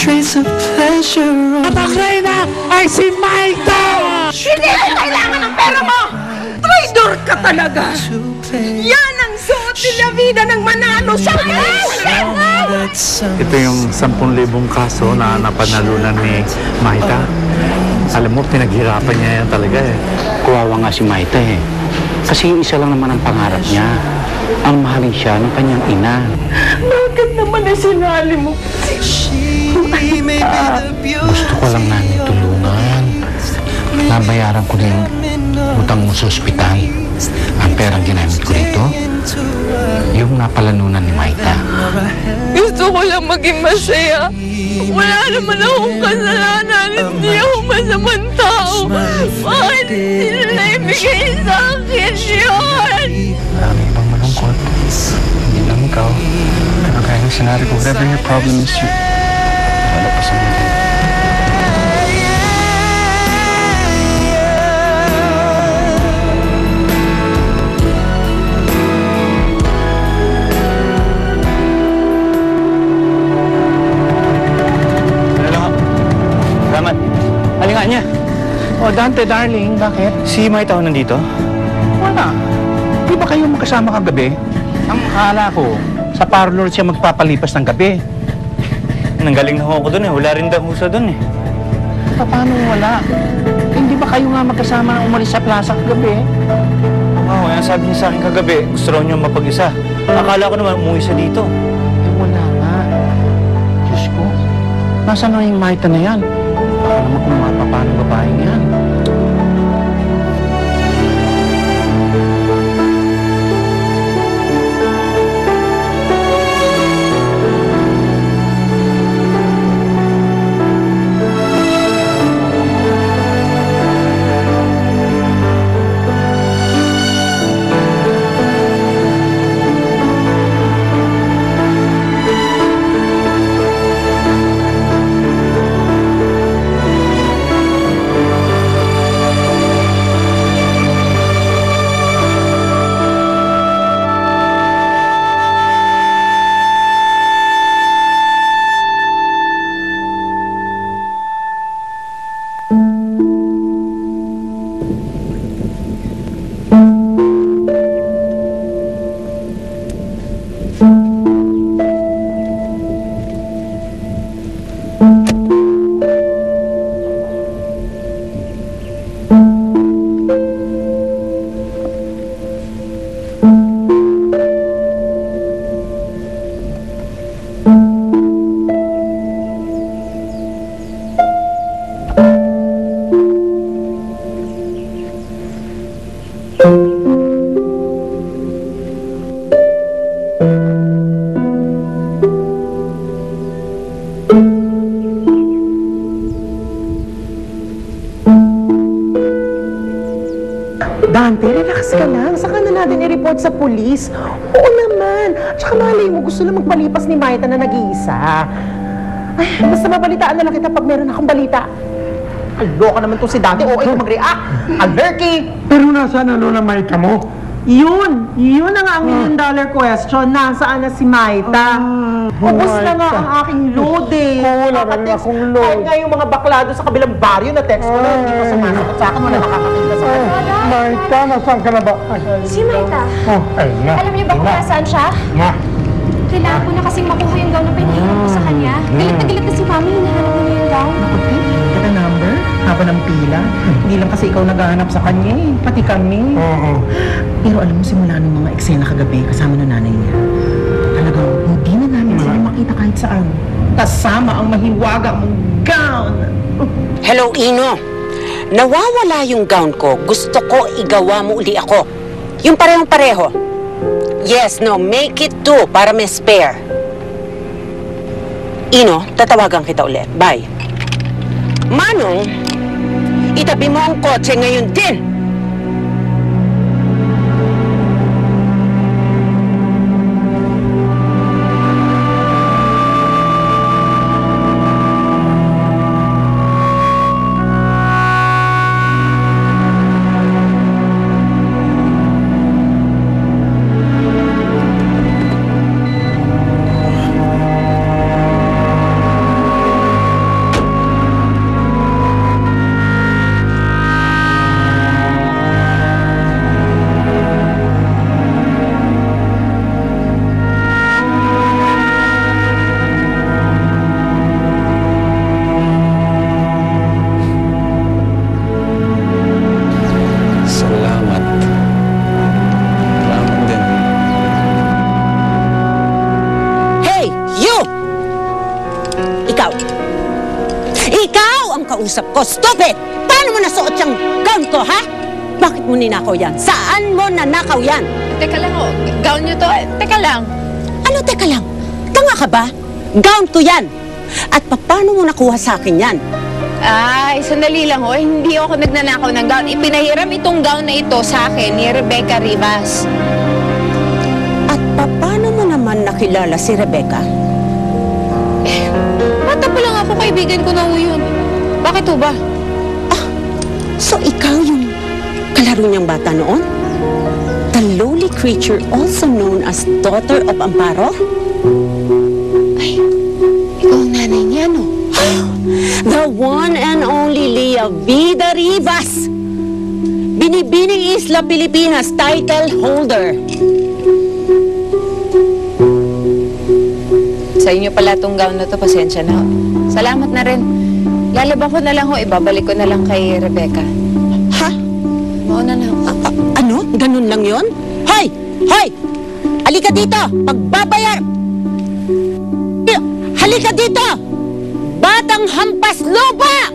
trace of pleasure. At ang reyna ay si Maita! Hindi ko kailangan ng pera mo! Traidor ka talaga! Yan ang suot ni Lavida ng manalo sa Ito yung 10,000 kaso na napanalunan ni Maita. Alam mo, pinaghirapan niya yan talaga eh. Kuwawa nga si Maita eh. Kasi isa lang naman ang pangarap niya. Ang mahalin siya ng kanyang ina. Bakit naman ay sinali mo? Gusto ko lang namin tulungan. Nabayaran ko na yung utang mo sa ospital. Ang perang ginamit ko rito, yung napalanunan ni Maita. Gusto ko lang maging masaya. Wala naman akong kasalanan. Hindi ako masamang tao. Bakit hindi nila ibigay sa akin yun? Marami ibang malungkot. Hindi lang ikaw. Pero kaya yung sinabi ko, whatever your problem is, wala pa sa mga. Halika niya. Oh, Dante, darling, bakit? Si Maita ho nandito? Wala. Di ba kayo magkasama kagabi? Ang akala ko, sa parlor siya magpapalipas ng gabi. Nanggaling na ho ako doon eh. Wala rin daw husa doon eh. Paano wala? Hindi ba kayo nga magkasama na umalis sa plaza kagabi? Oo, yan sabi niya sa akin kagabi. Gusto raw niyo mapag-isa. Akala ko naman umuwi siya dito. Eh, wala nga. Diyos ko, nasaan na yung Maita na yan? Baka naman kung mapapano babaeng yan. Dante, relax ka lang. Saka na natin i-report sa pulis. Oo naman. Tsaka malay mo, gusto lang magpalipas ni Maita na nag-iisa. Ay, basta mabalitaan na lang kita pag meron akong balita. Aloka naman to si Dante. Oo, ikaw mag-react. Alerky! Pero nasaan ano na Maita mo? Yun na nga ang $1 million question. Nasaan na si Maita? Ubus na nga ang aking load eh. Wala na rin akong load. Kahit nga yung mga baklado sa kabilang baryo na text ko na, hindi ko sumasagot sa akin. Wala nakakakita sa akin. Maita, nasaan ka na ba? Ay, Si Maita. ay na. Alam niyo ba kung nasaan siya? Na. Kailangan ko na kasing makuha yung gown na pinahiram ko sa kanya. Galit na galit na si Mami, hinahanap niya yung gown. Nakuti, get a number, haba ng pila. Hindi lang kasi ikaw naghahanap sa kanya eh, pati kami. Oo. Pero alam mo, simula nung mga eksena kagabi, kasama ng nanay niya, talagang hindi na namin sila makita kahit saan. Kasama ang mahiwaga mong gown. Hello, Ino. Nawawala yung gown ko. Gusto ko igawa mo uli ako. Yung parehong-pareho. Yes, no, make it two para may spare. Ino, tatawagan kita ulit. Bye. Manong, itabi mo ang kotse ngayon din. kinakausap ko. Stupid! Paano mo nasuot yung gown ko, ha? Bakit mo ninakaw yan? Saan mo nanakaw yan? Teka lang, oh. Gown niyo to. Teka lang. Ano, teka lang? Tanga ka ba? Gown ko yan! At paano mo nakuha sa akin yan? Ay, sandali lang, oh. Hindi ako nagnanakaw ng gown. Ipinahiram itong gown na ito sa akin ni Rebecca Rivas. At paano mo naman nakilala si Rebecca? Bata pa lang ako, kaibigan ko na ho yun. Bakit ho ba? So ikaw yung kalaro niyang bata noon? The lowly creature also known as daughter of Amparo? Ay, ikaw ang nanay niya, no? The one and only Lea Vida Rivas! Binibining Isla Pilipinas title holder. Sa inyo pala itong gown na to, pasensya na ho. Salamat na rin. Lalabang ko na lang ho, ibabalik ko na lang kay Rebecca. Ha? Mauna na ho. Ano? Ganun lang yon? Hoy! Hoy! Halika dito! Pagbabayar! Halika dito! Batang hampas lupa!